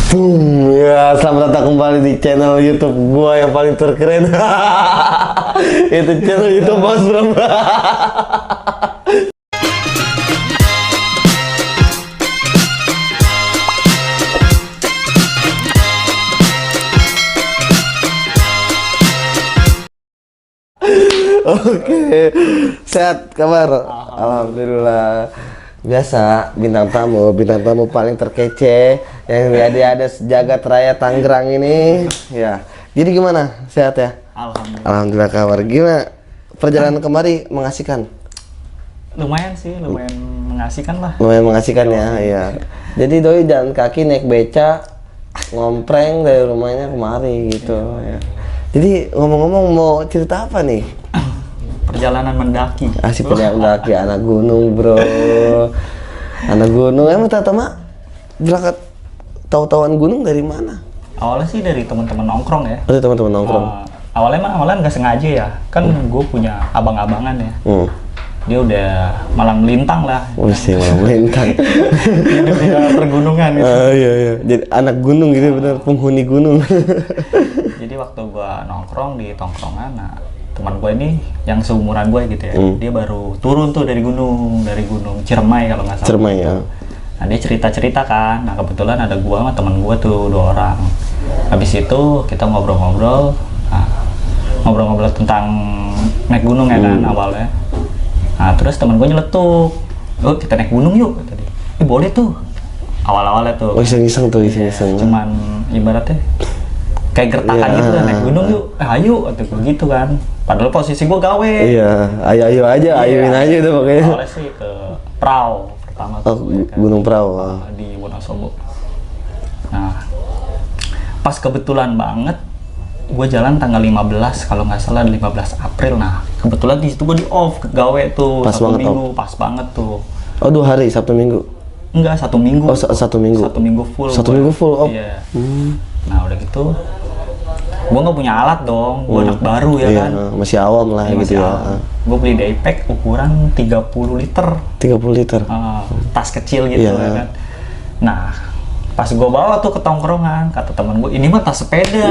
Boom, ya selamat datang kembali di channel YouTube gua yang paling terkeren. Itu channel YouTube Bos Bram. Oke, sehat kabar? Alhamdulillah. Biasa bintang tamu paling terkece yang ada sejagat raya Tangerang ini. Ya, jadi gimana? Sehat ya? Alhamdulillah. Alhamdulillah kabar. Gimana perjalanan kemari? Mengasihkan? Lumayan sih, lumayan mengasihkan lah. Lumayan mengasihkan ya, iya. Jadi doi jalan kaki naik beca, ngompreng dari rumahnya kemari gitu ya. Jadi ngomong-ngomong mau cerita apa nih? Perjalanan mendaki. Asik mendaki anak gunung, bro. Anak gunung. Emang Tama berangkat tahu-tahuan gunung dari mana? Awalnya sih dari teman-teman nongkrong ya. Dari teman-teman nongkrong. Awalnya nggak sengaja ya. Kan gue punya abang-abangan ya. Dia udah malang melintang lah. Mesti malang melintang. Dia pergunungan gitu. Iya. Jadi anak gunung gitu bener, penghuni gunung. Jadi waktu gue nongkrong di tongkrongan, nah teman gue ini yang seumuran gue gitu ya, dia baru turun tuh dari gunung Ciremai kalau nggak salah. Ciremai ya. Nah dia cerita kan, nah kebetulan ada gue sama teman gue tuh 2 orang. Habis itu kita ngobrol-ngobrol tentang naik gunung ya kan awalnya. Nah terus teman gue nyeletuk, kita naik gunung yuk kata dia. Boleh tuh. Awal-awalnya tuh. Oh iseng-iseng tuh iseng-iseng. Cuman ibaratnya kayak gertakan gitu kan, naik gunung yuk, ayo gitu kan. Padahal posisi gue gawe. Iya, ayo aja, ayuin aja itu pokoknya. Awalnya sih ke Prau pertama tuh. Kan? Gunung Prau. Di Wonosobo. Nah, pas kebetulan banget, gue jalan tanggal 15 kalau nggak salah 15 April. Nah, kebetulan di situ gue di off gawe tuh. Pas 1 banget, minggu, pas banget tuh. Oh 2 hari, Sabtu Minggu? Enggak, 1 minggu. Oh 1 minggu? 1 minggu full. 1 minggu full, oh. Iya. Nah udah gitu, gue nggak punya alat dong, gue anak baru ya kan. Masih awam lah gitu ya. Gue beli daypack ukuran 30 liter. 30 liter? Tas kecil gitu ya kan. Nah, pas gue bawa tuh ke tongkrongan, kata temen gue, ini mah tas sepeda.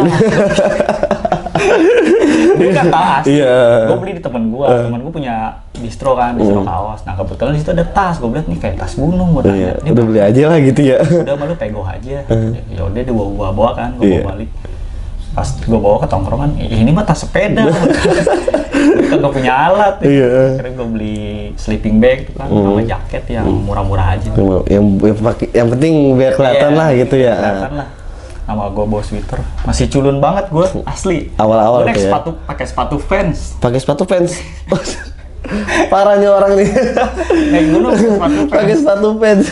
Bukan tas. Gue beli di temen gue punya distro kan, distro kaos. Nah kebetulan di situ ada tas, gue bilang nih kayak tas gunung. Gue nanya, udah beli aja lah gitu ya. Udah malu pegoh aja. Ya udah dia bawa kan, gue bawa balik. Pas gue bawa ke tongkrongan, ini mah tas sepeda. Kita gak punya alat. Akhirnya gue beli sleeping bag kan, sama jaket yang murah-murah aja. Yang penting biar kelihatan lah gitu ya. Kelihatan lah. Sama gue bawa sweater, masih culun banget gue, asli. Awal-awal gue ya. pakai sepatu Vans. Pakai sepatu Vans. Parah nih orang nih. Naik gunung pakai sepatu Vans.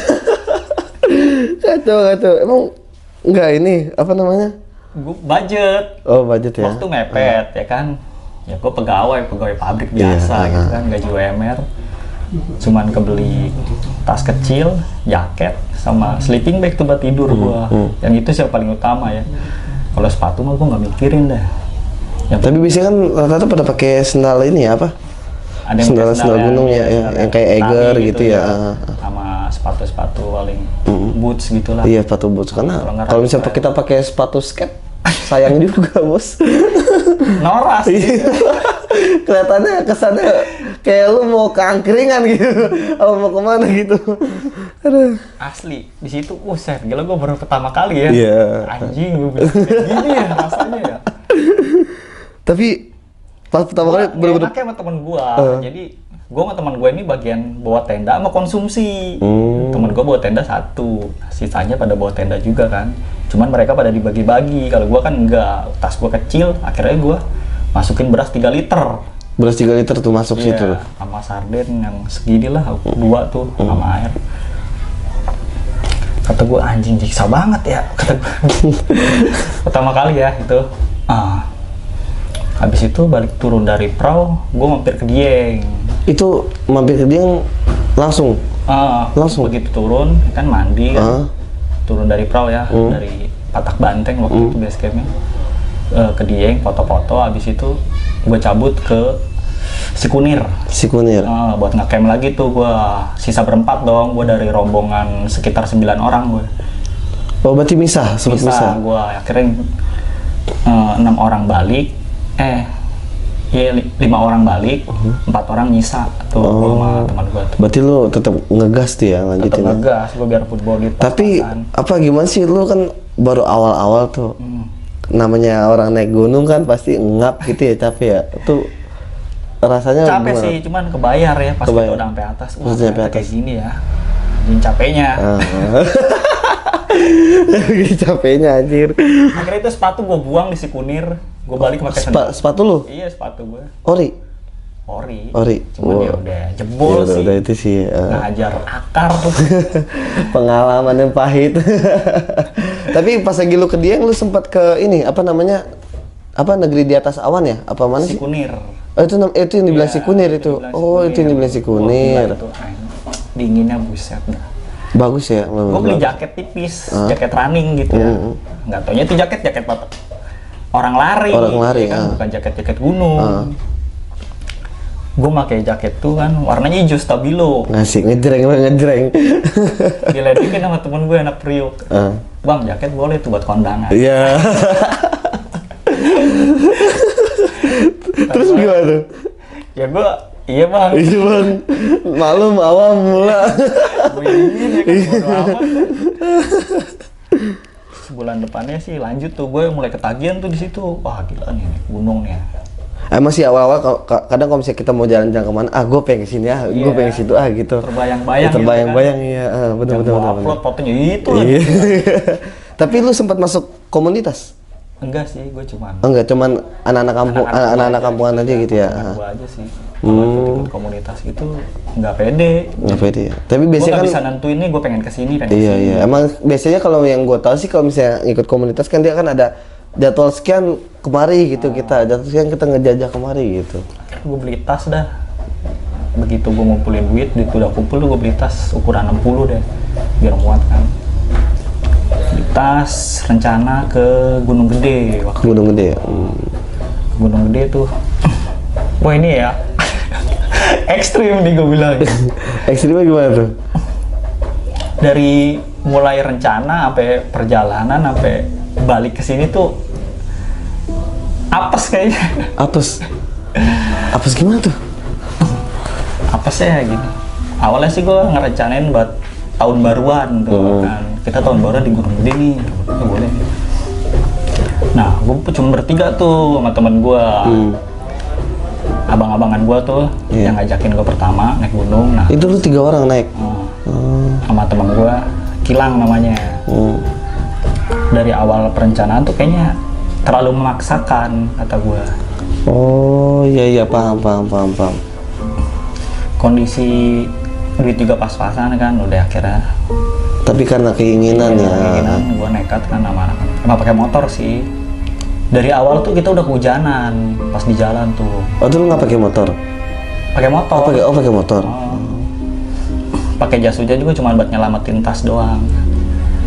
Kacau. Emang enggak ini apa namanya? Gue budget. Oh budget ya. Waktu mepet ya kan. Ya gue pegawai pabrik biasa gitu kan, gaji UMR. Cuman kebeli tas kecil, jaket, sama sleeping bag tuh buat tidur gua. Yang itu sih yang paling utama ya. Kalau sepatu mah gua nggak mikirin dah. Tapi biasanya kan rata-rata pada pakai sendal ini ya apa? Ada yang sendal gunung ya, yang kayak Eiger gitu ya. Sama sepatu-sepatu paling boots gitulah. Iya sepatu boots, karena kalau misalnya kita pakai sepatu skate, sayang juga bos. Noras. Kelihatannya kesannya kayak lu mau ke angkringan gitu, atau mau kemana gitu. Aduh. Asli di situ, set gila gue baru pertama kali ya. Anjing gue bilang gini ya rasanya ya. Tapi pas pertama kali bener-bener enaknya sama temen gue. Jadi gue sama temen gue ini bagian bawa tenda sama konsumsi. Temen gue bawa tenda 1, sisanya pada bawa tenda juga kan. Cuman mereka pada dibagi-bagi. Kalau gue kan enggak, tas gue kecil. Akhirnya gue masukin beras 3 liter. Beras 3 liter tuh masuk situ. Sama sarden yang segini lah, 2 tuh sama air. Kata gue anjing jiksa banget ya, kata gue. Pertama kali ya itu. Habis itu balik turun dari Prau, gue mampir ke Dieng. Itu mampir ke Dieng langsung? Langsung? Begitu turun, kan mandi kan. Turun dari Prau ya, dari Patak Banteng waktu itu base campnya. Ke Dieng, foto-foto, habis itu gue cabut ke Sikunir. Buat ngecamp lagi tuh gue sisa berempat dong, gue dari rombongan sekitar 9 orang gue. Oh berarti misah, sempat misah. Gue akhirnya 6 orang balik, iya 5 orang balik, 4 orang nyisa tuh sama teman gue tuh. Berarti lu tetap ngegas tuh ya, lanjutin. Tetap ngegas, gue biar football di Tapi apa gimana sih, lu kan baru awal-awal tuh. Namanya orang naik gunung kan pasti ngap gitu ya, capek ya. Tuh rasanya capek gimana? sih, cuman kebayar ya pas kita udah sampai atas. Wah, ternyata kayak gini ya. Anjing capeknya. Capeknya anjir. Akhirnya itu sepatu gue buang di Sikunir. Gue balik pakai sendal. Sepatu lu? Iya, sepatu gue. Ori. Cuman ya udah jebol ya, sih. Udah itu sih. Ngajar akar tuh. Pengalaman yang pahit. Tapi pas lagi lu ke Dieng, lu sempat ke ini apa namanya? Apa negeri di atas awan ya? Apa mana sih? Sikunir. Oh itu yang dibilang Sikunir itu. Oh itu yang dibilang Sikunir. Dinginnya buset dah. Bagus ya. Gue beli jaket tipis, jaket running gitu ya. Nggak taunya itu jaket orang lari. Orang lari ya kan, bukan jaket gunung. Gue pakai jaket tuh kan warnanya hijau stabilo. Ngasih ngejreng. Diledekin sama temen gue anak Priok. Bang, jaket boleh tuh buat kondangan. Iya. Terus gimana tuh? Ya gue, iya bang. Iya bang. Malum awam mula. Gue ingin ya kan, bodo amat. Sebulan depannya sih lanjut tuh, gue mulai ketagihan tuh di situ. Wah gila nih, gunung nih. Emang sih awal-awal kadang kalau misalnya kita mau jalan-jalan kemana, gue pengen kesini gue pengen situ gitu. Terbayang-bayang iya, bener-bener. Upload fotonya itu. Iya. Tapi lu sempat masuk komunitas? Enggak sih, gue cuman. Enggak, cuman anak-anak kampung, anak-anak kampungan aja gitu ya. Gue aja sih. Ikut komunitas itu nggak pede. Nggak pede ya. Tapi biasanya kan bisa nentuin nih gue pengen kesini dan iya iya. Emang biasanya kalau yang gue tahu sih kalau misalnya ikut komunitas kan dia kan ada jadwal sekian kemari gitu kita, jadwal sekian kita ngejajah kemari gitu. Gue beli tas dah. Begitu gue ngumpulin duit udah kumpul, gue beli tas ukuran 60 deh, biar muat kan. Beli tas rencana ke Gunung Gede. Gunung Gede ya. Gunung Gede tuh. Wah ini ya. Ekstrim nih gue bilang. Ekstrimnya gimana tuh? Dari mulai rencana sampai perjalanan sampai balik ke sini tuh apes kayaknya. Apes gimana tuh? Apesnya gini. Awalnya sih gue ngerencanain buat tahun baruan tuh kan. Kita tahun baruan di Gunung Gede nih. Ya, boleh. Nah, gue cuma bertiga tuh sama temen gue. Abang-abangan gue tuh yang ngajakin gue pertama naik gunung. Nah, itu lu 3 orang naik? Sama temen gue, Kilang namanya. Dari awal perencanaan tuh kayaknya terlalu memaksakan kata gue. Oh iya paham. Kondisi duit juga pas-pasan kan, udah akhirnya. Tapi karena keinginan gue nekat kan sama anak. Emang pakai motor sih. Dari awal tuh kita udah kehujanan pas di jalan tuh. Oh tuh lu nggak pakai motor? Pakai motor. Pakai motor. Pakai jas hujan juga cuma buat nyelamatin tas doang.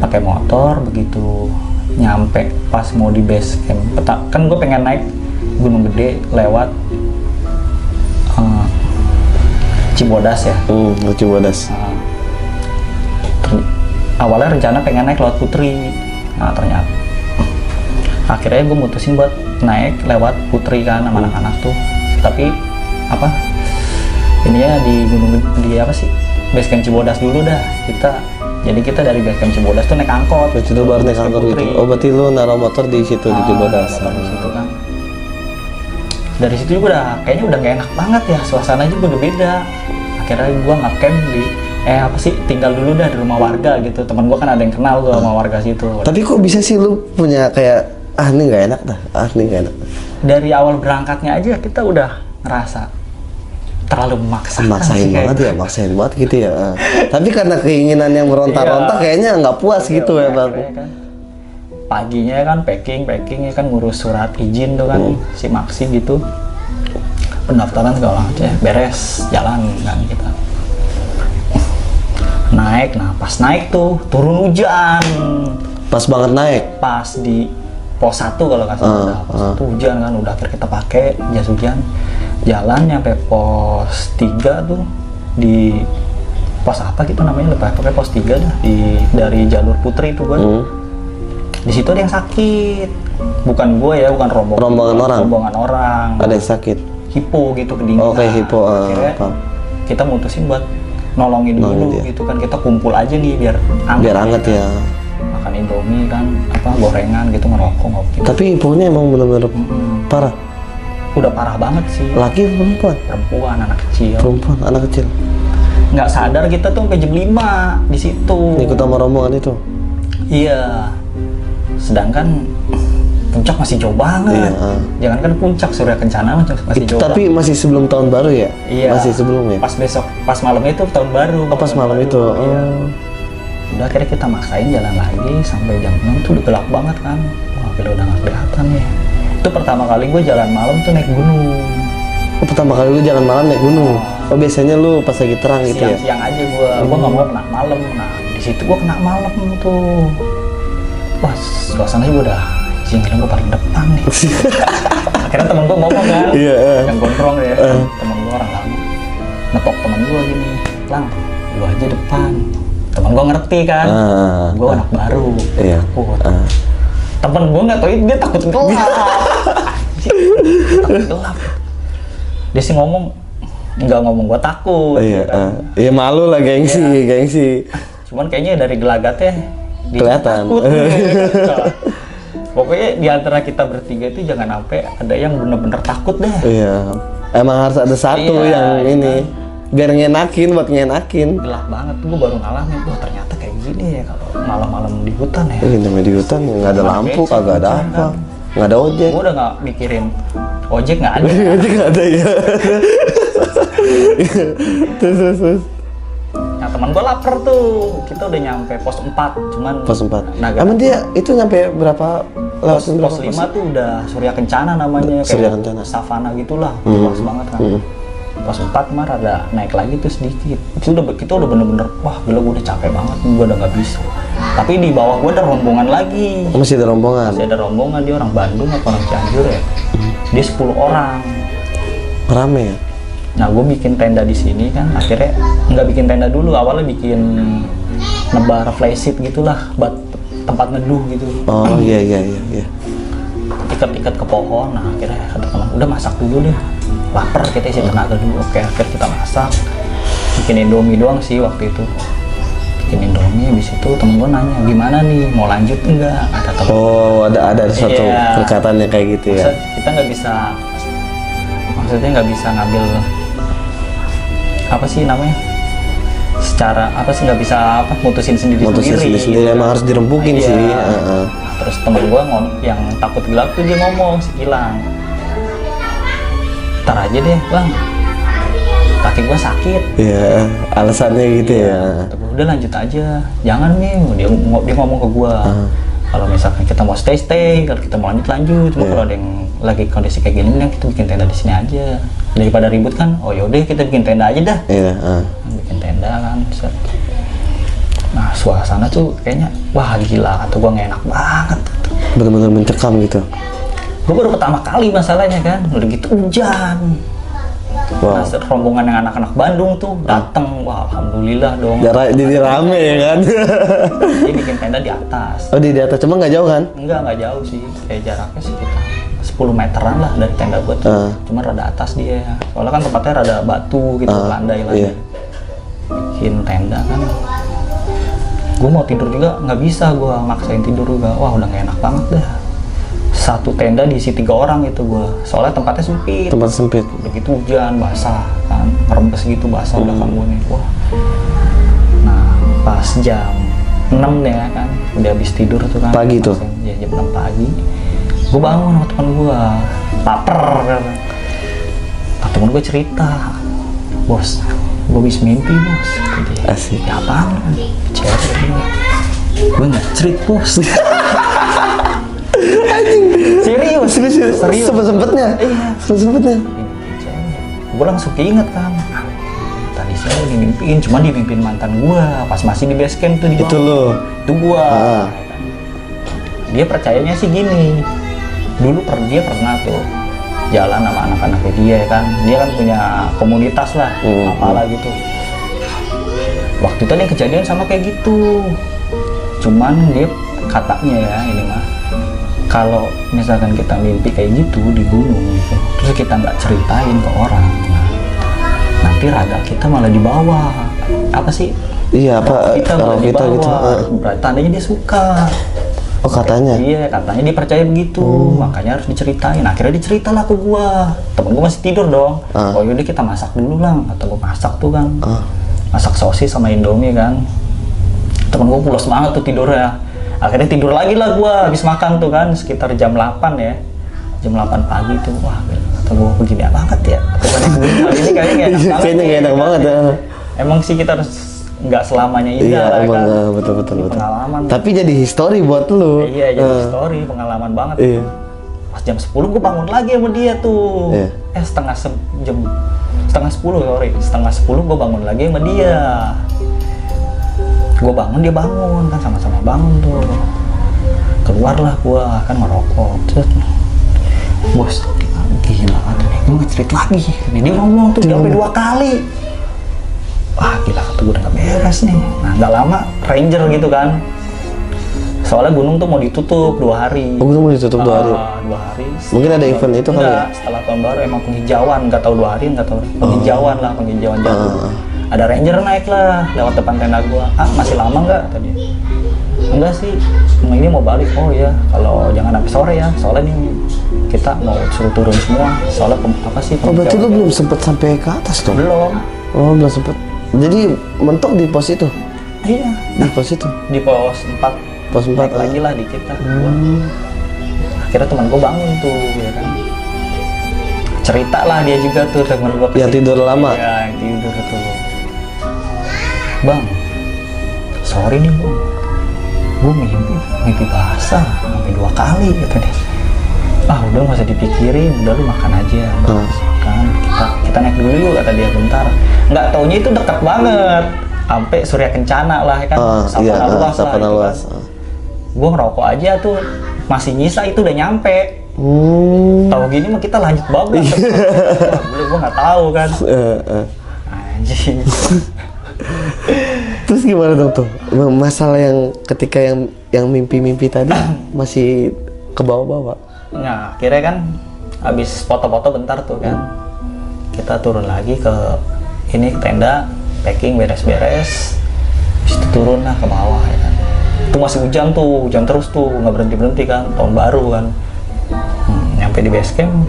Pakai motor, begitu nyampe pas mau di base camp. Kan gue pengen naik Gunung Gede lewat Cibodas ya. Cibodas. Awalnya rencana pengen naik lewat Putri. Nah ternyata akhirnya gue mutusin buat naik lewat Putri kan sama anak-anak tuh. Tapi apa? Ininya di Gunung di apa sih? Base camp Cibodas dulu dah. Jadi kita dari base camp Cibodas tuh naik angkot. Itu baru naik angkot gitu. Oh berarti lu naruh motor di situ di Cibodas. Di situ kan. Dari situ juga kayaknya udah gak enak banget ya, suasananya juga udah beda. Akhirnya gue ngecamp di tinggal dulu dah di rumah warga gitu. Temen gue kan ada yang kenal tuh sama warga situ. Tapi kok bisa sih lu punya kayak ini nggak enak dah, ini nggak enak. Dari awal berangkatnya aja kita udah ngerasa terlalu memaksakan. Maksain banget gitu ya. Tapi karena keinginan yang berontak-rontak kayaknya nggak puas gitu ya bang. Kan. Paginya kan packing ya kan, ngurus surat izin tuh kan si Maksi gitu. Pendaftaran segala macam beres, jalan kan kita. Naik, nah pas naik tuh turun hujan. Pas banget naik. Pas di pos 1 kalau nggak salah, pos 1 hujan kan, udah akhirnya kita pakai jas hujan. Jalan nyampe pos 3 tuh di pos apa gitu namanya, lupa pakai pos 3 dah dari jalur Putri itu gue. Di situ ada yang sakit, bukan gue ya, bukan rombongan orang. Ada yang sakit. Hipo gitu, kedinginan. Oh, kayak hipo. Akhirnya kita mutusin buat nolongin dulu gitu kan, kita kumpul aja nih biar anget ya. Makan Indomie kan, gorengan gitu, ngerokok ngopi. Tapi hiponya emang bener-bener parah. Udah parah banget sih. Laki perempuan? Perempuan, anak kecil. Perempuan, anak kecil. Nggak sadar kita tuh sampai jam 5 di situ. Ikut sama rombongan itu. Iya. Sedangkan puncak masih jauh banget. Iya. Jangankan puncak, Surya Kencana masih jauh. Tapi masih sebelum tahun baru ya? Iya. Masih sebelumnya. Pas malamnya itu tahun baru. Oh, pas malam itu. Iya. Udah akhirnya kita maksain jalan lagi sampai jam 6 tuh udah gelap banget kan. Wah, udah nggak kelihatan ya. Itu pertama kali gue jalan malam tuh naik gunung. Oh, pertama kali lu jalan malam naik gunung. Oh, biasanya lu pas lagi terang gitu ya? Siang-siang aja gue nggak mau kena malam. Nah, di situ gue kena malam tuh. Wah, suasananya gue udah gue paling depan nih. Akhirnya temen gue ngomong kan, yang gondrong ya, temen gue orang lama, nepok temen gue gini, Lang, gue aja depan. Temen gue ngerti kan, gue anak baru, takut. Temen gue nggak tahu dia takut gelap. Takut gelap. Dia sih nggak ngomong gue takut. Iya, malu lah, gengsi. Cuman kayaknya dari gelagatnya kelihatan. Takut, pokoknya di antara kita bertiga itu jangan sampai ada yang bener-bener takut deh. Iya. Emang harus ada satu yang ini biar ngenakin, buat ngenakin. Gelap banget, gue baru ngalamin. Wah, ternyata kayak gini ya kalau malam-malam di hutan ya. Namanya di hutan nggak ada lampu, kagak ada apa, nggak ada ojek. Gue udah nggak mikirin ojek, nggak ada. Ojek nggak ada ya. Terus. Nah, teman gue lapar tuh. Kita udah nyampe pos 4, cuman pos 4. Emang dia itu nyampe berapa? Pos 5 tuh udah Surya Kencana namanya, Surya kayak Kencana. savana gitulah, luas banget kan. Pos 4 mah rada naik lagi tuh sedikit. Kita udah bener-bener, wah gila, gue udah capek banget, gue udah nggak bisa. Tapi di bawah gue ada rombongan lagi. Masih ada rombongan? Masih ada rombongan, dia orang Bandung apa orang Cianjur ya. Dia 10 orang. Rame ya? Nah, gue bikin tenda di sini kan, akhirnya nggak bikin tenda dulu, awalnya bikin nebar flysheet gitulah, buat tempat neduh gitu. Oh iya. Ikat-ikat ke pohon. Nah, akhirnya kata teman, udah masak dulu deh, lapar, kita isi tenaga dulu. Oke, akhirnya kita masak, bikin Indomie doang sih waktu itu. Bikin Indomie, habis itu temen gue nanya, gimana nih, mau lanjut enggak? Kata temen. Oh, ada suatu perkataannya kayak gitu ya? Kita nggak bisa, maksudnya nggak bisa ngambil apa sih namanya, secara apa sih, nggak bisa mutusin sendiri emang harus dirembukin sih. Terus temen gue yang takut gelap tuh dia ngomong, si Gilang, ntar aja deh Bang, kaki gue sakit. Iya, alasannya gitu ya. Udah lanjut aja, jangan nih, dia ngomong ke gue, kalau misalkan kita mau stay, kalau kita mau lanjut. Cuma kalau ada yang lagi kondisi kayak gini, kita bikin tenda di sini aja daripada ribut kan. Oh yaudah, kita bikin tenda aja dah. Bikin tenda kan. Nah, suasana tuh kayaknya wah gila, atau gua nggak enak banget. Bener-bener mencekam gitu. Gua baru pertama kali masalahnya kan, udah gitu hujan. Wow. Nah, rombongan yang anak-anak Bandung tuh dateng, wah alhamdulillah dong. Jadi rame ya kan? Dia bikin tenda di atas. Oh, di atas, cuma nggak jauh kan? Nggak jauh sih, kayak jaraknya sekitar 10 meteran lah dari tenda gua tuh. Cuma rada atas dia, soalnya kan tempatnya rada batu gitu, landai lagi. Iya. Bikin tenda kan, gua mau tidur juga nggak bisa, gua maksain tidur juga. Wah, udah nggak enak banget dah. Satu tenda diisi 3 orang itu gua, soalnya tempatnya sempit. Tempat sempit. Begitu hujan, basah kan, ngerembes gitu, basah belakang gua nih. Wah. Nah, pas jam 6 deh kan, udah habis tidur tuh kan. Pagi tuh? Ya, jam 6 pagi. Gue bangun sama temen gue, lapar kan. Nah, temen gue cerita, bos, gue habis mimpi bos. Asik. Ya apaan? Cewek ini. Gue nggak cerit bos. Serius. Sempet-sempetnya? Iya. Sempet-sempetnya? Gue langsung keinget kan. Tadi saya dimimpiin, cuma dimimpin mantan gue pas masih di base camp tuh di bawah. Itu lo? Itu gue. Dia percayanya sih gini. Dulu dia pernah tuh jalan sama anak-anaknya dia kan. Dia kan punya komunitas lah, apalah gitu. Waktu itu ada yang kejadian sama kayak gitu. Cuman dia katanya ya ini mah, kalau misalkan kita mimpi kayak gitu di gunung gitu, terus kita nggak ceritain ke orang, nah, nanti raga kita malah dibawa. Apa sih? Iya, apa Kita malah kalau kita dibawa. gitu. Berarti tandanya dia suka. Oh, katanya. Iya, katanya dia percaya begitu, makanya harus diceritain. Akhirnya diceritalah ke gua. Temen gua masih tidur dong. Oh yaudah kita masak dulu lah. Atau gua masak tuh kan. Masak sosis sama indomie kan. Temen gua pulas banget tuh tidurnya. Akhirnya tidur lagi lah gua habis makan tuh kan, sekitar jam 8 ya. Jam 8 pagi tuh, wah kata gua begini banget ya. Ini kayaknya enak banget. Kayaknya enak banget ya. Emang sih kita harus nggak selamanya indah Iya, emang kan. betul. Pengalaman. Tapi jadi histori buat lu. Iya, jadi story, pengalaman banget. Iya. Pas jam 10 gue bangun lagi sama dia tuh. Iya. Setengah 10 sorry. Setengah 10 gue bangun lagi sama dia. Gue bangun, dia bangun kan, sama-sama bangun tuh. Keluarlah gue kan ngerokok. Terus, bos, gila katanya, gue nge-treat lagi. Dia ngomong tuh sampai 2 kali. Wah gila, kata gue udah gak beres nih. Nah gak lama ranger gitu kan, soalnya gunung tuh mau ditutup 2 hari. Oh, gunung mau ditutup 2 hari? 2 hari. Mungkin ada event itu kali ya? Setelah tahun baru emang penghijauan, gak tahu 2 hari, gak tahu penghijauan lah, penghijauan jatuh. Ada ranger naik lah lewat depan tenda gua. Masih lama nggak tadi? Enggak sih, ini mau balik. Oh ya, kalau jangan sampai sore ya, soalnya nih kita mau suruh turun semua. Soalnya apa sih? Oh, berarti lu belum sempet sampai ke atas dong? Belum. Oh, belum sempet. Jadi mentok di pos itu? Iya. Di pos itu? Di pos 4. Pos 4 naik lagi lah dikit lah. Akhirnya teman gue bangun tuh, ya kan. Cerita lah dia juga tuh teman gue. Yang tidur lama? Iya, yang tidur tuh. Bang, sorry nih bang, gue mimpi basah sampai 2 kali kata dia. Udah nggak usah dipikirin, udah lu makan aja. Makan, kita naik dulu yuk kata dia bentar. Nggak taunya itu dekat banget, sampai Surya Kencana lah ya kan, Sapana Luas lah. Sapana Luas. Gue ngerokok aja tuh masih nyisa, itu udah nyampe. Tahu gini mah kita lanjut babak. Gue nggak tahu kan. Anjing. Terus gimana dong tuh? Masalah yang ketika yang mimpi-mimpi tadi masih ke bawah-bawah. Nah, akhirnya kan habis foto-foto bentar tuh kan. Kita turun lagi ke ini ke tenda, packing beres-beres. Habis itu turun lah ke bawah ya kan. Itu masih hujan tuh, hujan terus tuh, nggak berhenti-berhenti kan, tahun baru kan. Nyampe di base camp,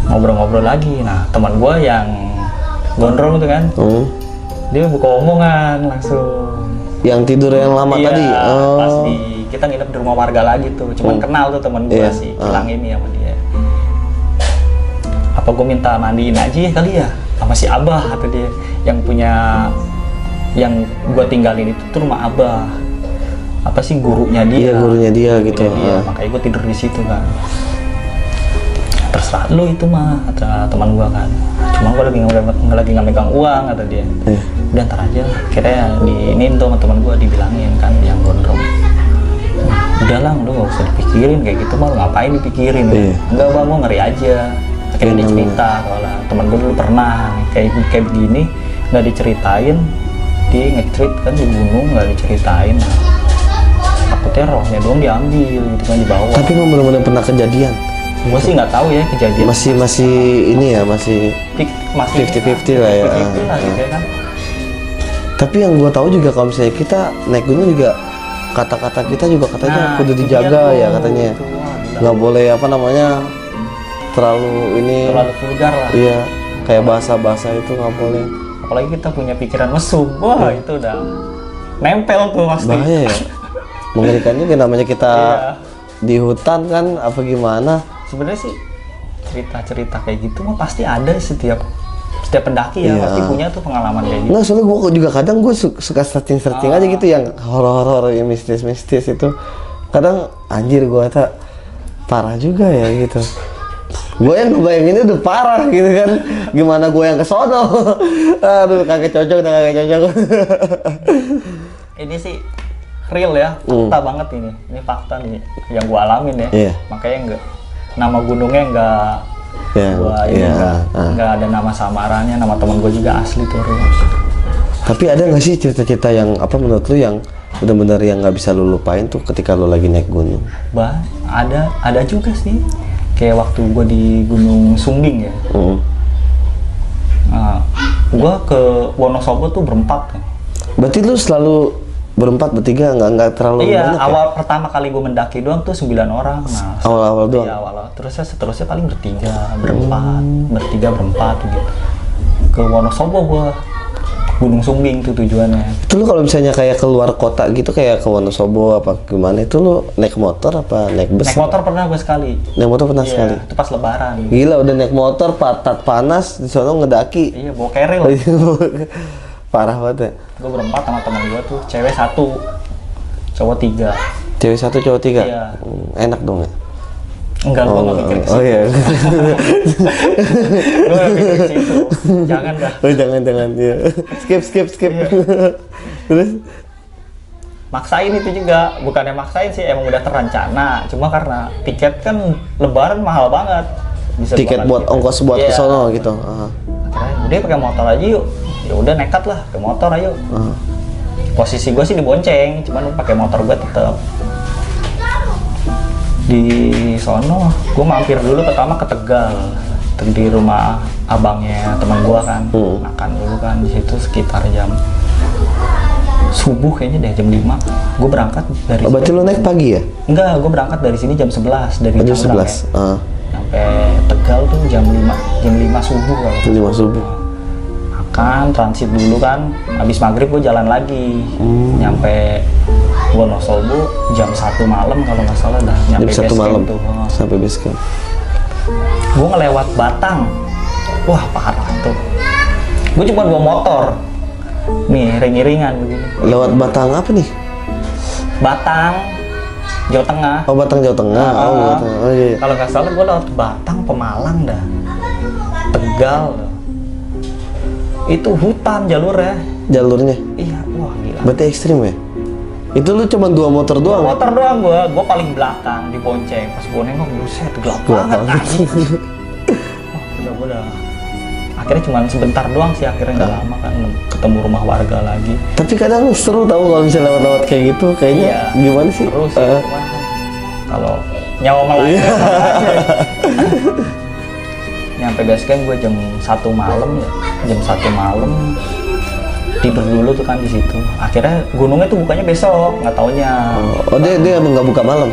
ngobrol-ngobrol lagi. Nah, teman gua yang gondrong itu kan, dia buka omongan langsung. Yang tidur yang lama iya, tadi? Pas kita nginep di rumah warga lagi tuh, cuman kenal tuh teman gua si Kilang ini sama dia. Apa gua minta mandiin aja kali ya sama si Abah, kata dia, yang punya, yang gua tinggalin itu tuh rumah Abah. Apa sih, gurunya dia? Iya, gurunya dia gitu. Dia. Makanya gua tidur di situ kan. Terserah lu itu mah, kata teman gua kan. Cuma gua lagi nggak megang uang, kata dia. Udah ntar aja. Akhirnya diinin tuh sama teman gua, dibilangin kan yang gondrong. Udah lah, lu nggak usah dipikirin kayak gitu mah, ngapain dipikirin? Enggak bang, gua ngeri aja. Akhirnya dia cerita kalau teman gua dulu pernah kayak begini, nggak diceritain, dia nge-treat kan di gunung, nggak diceritain. Takutnya rohnya doang diambil gitu kan, dibawa. Tapi memang benar-benar pernah kejadian. Gue sih nggak tahu ya kejadian. Masih ini ya, masih 50-50 lah ya. 50-50 lah gitu kan. Tapi yang gue tahu juga kalau misalnya kita naik gunung juga kata-kata kita juga katanya kudu dijaga ya katanya. Nggak boleh apa namanya terlalu vulgar lah. Iya, kayak bahasa-bahasa itu nggak boleh. Apalagi kita punya pikiran mesum. Wah, itu udah nempel tuh pasti. Bahaya ya. Mengerikan juga namanya kita di hutan kan apa gimana. Sebenarnya sih cerita-cerita kayak gitu mah pasti ada setiap pendaki ya, pasti punya tuh pengalaman kayak gitu. Nggak, soalnya gue juga kadang gue suka searching aja gitu yang horor-horor yang mistis-mistis itu. Kadang anjir gue tak parah juga ya gitu. Gue yang ngebayanginnya udah parah gitu kan. Gimana gue yang kesono. Aduh, kagak cocok. Ini sih real ya, fakta banget ini. Ini fakta nih yang gue alamin ya. Makanya nama gunungnya nggak ada nama samarannya, nama teman gue juga asli tuh real. Tapi ada nggak sih cerita-cerita yang apa menurut lu yang benar-benar yang nggak bisa lu lupain tuh ketika lu lagi naik gunung? Ada juga sih. Kayak waktu gue di Gunung Sumbing ya. Nah, gue ke Wonosobo tuh berempat kan. Berarti lu selalu berempat, bertiga, nggak terlalu Iya, banyak awal pertama kali gue mendaki doang tuh 9 orang. Nah, awal-awal doang? Iya, awal. Terusnya seterusnya paling bertiga, berempat, bertiga, berempat gitu. Ke Wonosobo gue, Gunung Sumbing tuh tujuannya. Itu lu kalau misalnya kayak keluar kota gitu, kayak ke Wonosobo apa gimana, itu lu naik motor apa naik bus? Naik motor pernah gue sekali. Naik motor pernah Iya, sekali? itu pas lebaran. Gila, udah naik motor, panas, di sono ngedaki. Iya, bawa keril. Parah banget ya. Gue berempat sama teman gue tuh, cewek 1, cowok 3. Cewek 1, cowok 3? Iya. Enak dong ya? Enggak, gue nggak mikir ke situ. Oh iya. Gue nggak mikir ke situ. Jangan dah. Oh jangan ya. Skip. Iya. Terus? Maksain itu juga, bukannya maksain sih, emang udah terencana. Cuma karena tiket kan lebaran mahal banget. Bisa Tiket buat ongkos buat ke sono gitu. Akhirnya udah pakai motor aja yuk. Ya udah nekat lah, ke motor ayo. Posisi gue sih dibonceng, cuman pakai motor gue tetap. Di sono, gue mampir dulu pertama ke Tegal, di rumah abangnya teman gue kan, makan dulu kan di situ sekitar jam subuh kayaknya deh, jam 5. Gue berangkat dari. Oh, berarti lu naik pagi ya? Enggak, gue berangkat dari sini jam 11 dari Jam Tangerang 11. ya. Sampai Tegal tuh jam 5 subuh kalau. Jam 5 subuh. Makan, transit dulu kan, habis maghrib gue jalan lagi, nyampe Wonosobo jam 1 malam kalau nggak salah dah, nyampe Jam 1 malam tuh. sampai base camp. Gue ngelewat Batang, wah parah tuh. Gue cuma 2 motor, nih ring-iringan begini. Lewat Batang apa nih? Batang, Jawa Tengah. Oh Batang Jawa Tengah. Jawa Tengah. Oh iya. Kalau nggak salah gue lewat Batang, Pemalang dah, Tegal. Itu hutan jalurnya. Jalurnya? Iya, wah gila. Berarti ekstrim ya? Itu lu cuma 2 motor doang? Motor doang gue paling belakang di bonceng. Pas gue nengok, buset gelap banget anjing. Wah, udah. Akhirnya cuma sebentar doang sih, akhirnya nggak lama kan ketemu rumah warga lagi. Tapi kadang seru tau kalau misalnya lewat-lewat kayak gitu, kayaknya gimana sih? Terus kalau nyawa melayang aja. Nyampe base camp gue jam 1 malam ya, jam 1 malam tidur dulu tuh kan di situ. Akhirnya gunungnya tuh bukanya besok, nggak taunya. Oh dia emang nggak buka malam?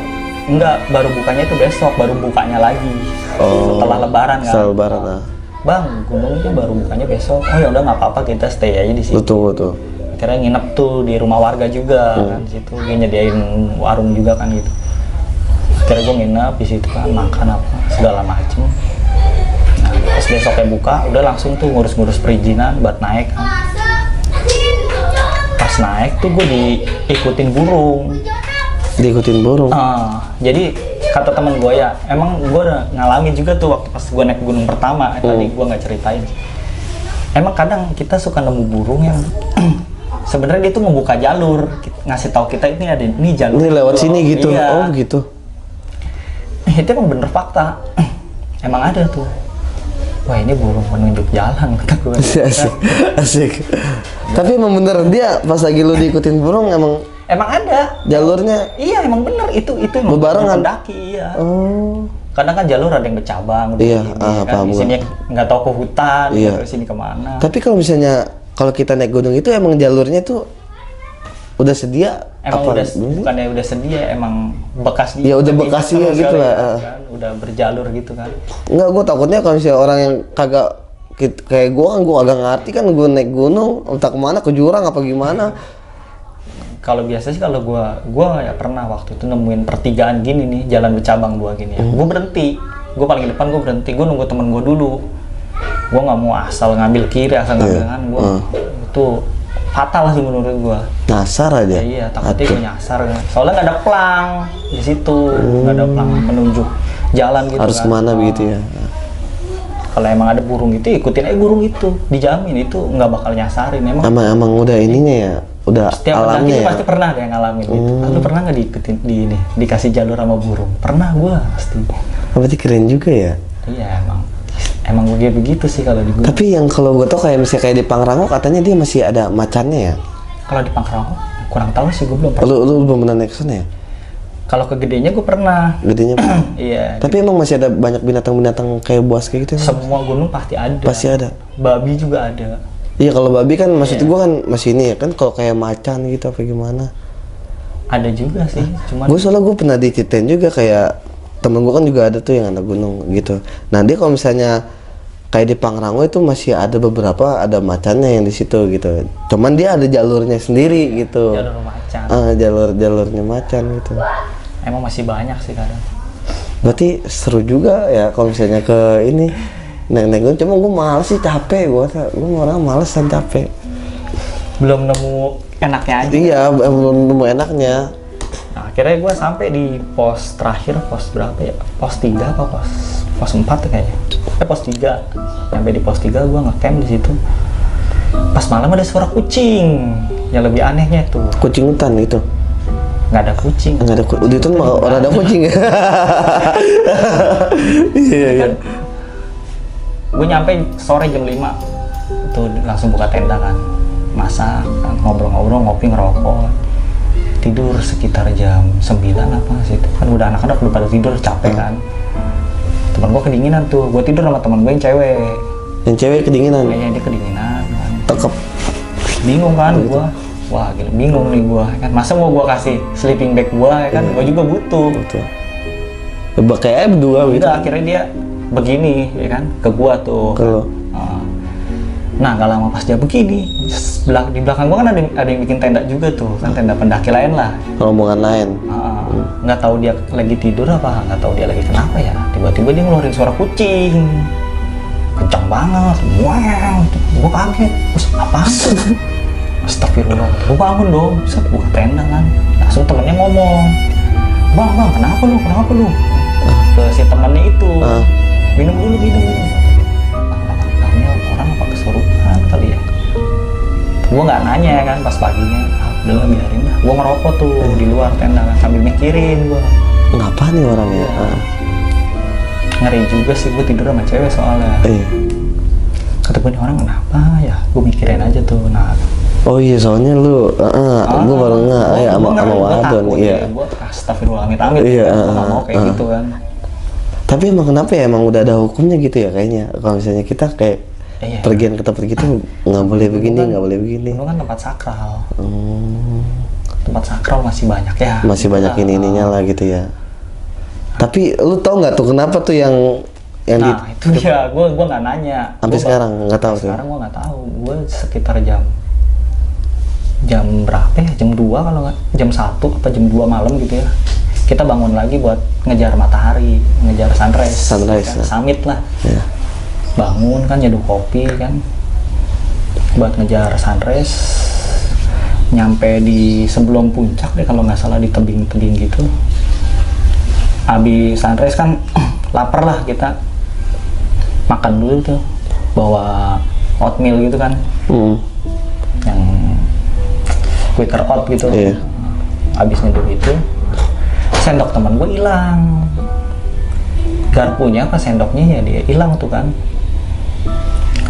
Enggak, baru bukanya itu besok, baru bukanya lagi. Setelah lebaran kan. Setelah lebaran Bang, gunung tuh baru bukanya besok. Oh ya udah nggak apa-apa, kita stay aja di situ. Tunggu tuh. Akhirnya nginep tuh di rumah warga juga kan di situ. Dia nyediain warung juga kan gitu. Akhirnya gue nginep di situ kan, makan apa segala macem. Nah, pas besoknya buka, udah langsung tuh ngurus-ngurus perizinan buat naik kan. Pas naik tuh gue diikutin burung. Diikutin burung? Jadi kata temen gue ya, emang gue udah ngalamin juga tuh waktu pas gue naik gunung pertama. Tadi gue nggak ceritain. Emang kadang kita suka nemu burung yang sebenarnya dia tuh membuka jalur, ngasih tahu kita ini ada ini jalur. Ini lewat sini gitu. Iya. Oh gitu. Itu emang bener fakta. Emang ada tuh. Wah ini burung penunjuk jalan kata gue. Asik. Tapi emang bener dia pas lagi lu diikutin burung emang ada jalurnya. Iya emang bener itu emang bebarengan. pendaki iya. Oh. Kadang kan jalur ada yang bercabang. Iya. Kan, Paham. di sini nggak tahu ke hutan. Iya. Ke sini kemana. Tapi kalau misalnya kalau kita naik gunung itu emang jalurnya tuh udah sedia? Emang apa? Bukannya udah sedia, emang bekas Ya udah bekasnya gitu lah. Kan, udah berjalur gitu kan. Enggak, gue takutnya kalau misalnya orang yang kagak kayak gue kan, gue agak ngerti kan, gue naik gunung entah kemana, ke jurang apa gimana. Kalau biasa sih kalau gue ya pernah waktu itu nemuin pertigaan gini nih, jalan bercabang 2 gini ya. Gue berhenti, gue paling depan, gue berhenti, gue nunggu temen gue dulu. Gue nggak mau asal ngambil kiri, asal ngambil kanan, gue itu fatal sih menurut gue. Nyasar aja. Ya, iya, takutnya gue nyasar kan. Soalnya nggak ada pelang di situ, nggak ada pelang menunjuk jalan gitu. Harus kan. kemana begitu ya? Kalau emang ada burung itu, ikutin aja burung itu, dijamin itu nggak bakal nyasarin. Emang udah ininya ya, udah setiap alamnya ya. pasti pernah ada yang ngalamin gitu. Lu pernah nggak diikutin dikasih jalur sama burung? Pernah gue pasti. Berarti keren juga ya. Iya emang begitu sih kalau di gunung. Tapi yang kalau gue tau kayak misalnya kayak di Pangrango katanya dia masih ada macannya ya. Kalau di Pangrango kurang tahu sih, gue belum pernah. Lu belum pernah naik ke sana ya? Kalau ke gedenya gue pernah. Gedenya. Iya. Tapi emang masih ada banyak binatang-binatang kayak buas kayak gitu? Semua gunung pasti ada. Pasti ada. Babi juga ada. Iya, kalau babi kan maksud Iya. gua kan masih ini ya kan, kalau kayak macan gitu apa gimana? Ada juga sih, cuman Gue soalnya gue pernah diceritain juga kayak temen gue kan juga ada tuh yang anak gunung gitu. Nah dia kalau misalnya kayak di Pangrango itu masih ada beberapa ada macannya yang di situ gitu. Cuman dia ada jalurnya sendiri gitu. jalur macan. Jalurnya macan gitu. Emang masih banyak sih kadang. Berarti seru juga ya kalau misalnya ke ini naik gunung. Cuma gue males sih, capek gue orang males dan capek. Belum nemu enaknya aja. Iya, belum nemu enaknya. Nah, akhirnya gue sampai di pos terakhir, pos berapa ya? Pos 3 apa pos 4 tuh kayaknya. Pos 3. Sampai di pos 3 gue ngecamp di situ. Pas malam ada suara kucing. Yang lebih anehnya tuh, Kucing hutan itu. nggak ada kucing. Nggak ada di hutan mah orang ada kucing. Iya. Gue nyampe sore jam 5 tuh langsung buka tenda kan, masak kan, ngobrol-ngobrol, ngopi, ngerokok, tidur sekitar jam 9 apa sih itu kan udah anak-anak udah pada tidur, capek kan. Teman gue kedinginan tuh, gue tidur sama teman gue yang cewek. Yang cewek kedinginan. Kayaknya dia kedinginan kan. Tekep. Bingung kan gue, wah gila, bingung nih gue kan, masa mau gue kasih sleeping bag gue ya kan, gue juga butuh. Betul. Kayak berdua gitu. Udah akhirnya dia begini ya kan ke gua tuh. Ke lo. Nah gak lama pas dia begini, di belakang gua kan ada yang bikin tenda juga tuh kan, tenda pendaki lain lah. Rombongan lain. Nggak tahu dia lagi tidur apa, nggak tahu dia lagi kenapa ya, tiba-tiba dia ngeluarin suara kucing kencang banget, wow, gua kaget, terus apa sih? Astagfirullah, gua bangun dong, set buka tenda kan, langsung temennya ngomong, bang kenapa lu ke si temannya itu, minum dulu. Kayaknya orang apa kesurupan kali ya. Gue nggak nanya kan pas paginya, udahlah biarin lah. Gue ngerokok tuh di luar tenda kan, sambil mikirin gue. Ngapa nih orangnya? Ngeri juga sih, gue tidur sama cewek soalnya. Kata gue, nih orang kenapa ya? Gue mikirin aja tuh. Nah, oh iya, soalnya lu, gue baru nggak ya sama wadon. Iya. Gue astagfirullah, amit-amit. Iya, Gue nggak mau kayak gitu kan. Tapi emang kenapa ya, emang udah ada hukumnya gitu ya kayaknya. Kalau misalnya kita kayak pergian ke tempat gitu nggak boleh begini, nggak boleh begini. Itu kan tempat sakral. Tempat sakral masih banyak ya. Masih banyak ininya lah gitu ya. Tapi lu tau nggak tuh kenapa tuh yang nah itu dia, gue nggak nanya. Sampai sekarang nggak tahu tuh. Sekarang gue nggak tahu. Gue sekitar jam berapa ya? Jam 2 kalau nggak, jam 1 apa jam 2 malam gitu ya. Kita bangun lagi buat ngejar matahari, ngejar sunrise kan, summit lah. Yeah. Bangun kan, nyeduh kopi kan, buat ngejar sunrise. Nyampe di sebelum puncak deh kalau nggak salah, di tebing-tebing gitu. Habis sunrise kan lapar lah, kita makan dulu tuh, bawa oatmeal gitu kan, yang Quaker oat gitu. Yeah. Habis nyeduh itu, sendok teman gue hilang, garpunya apa sendoknya ya dia hilang tuh kan.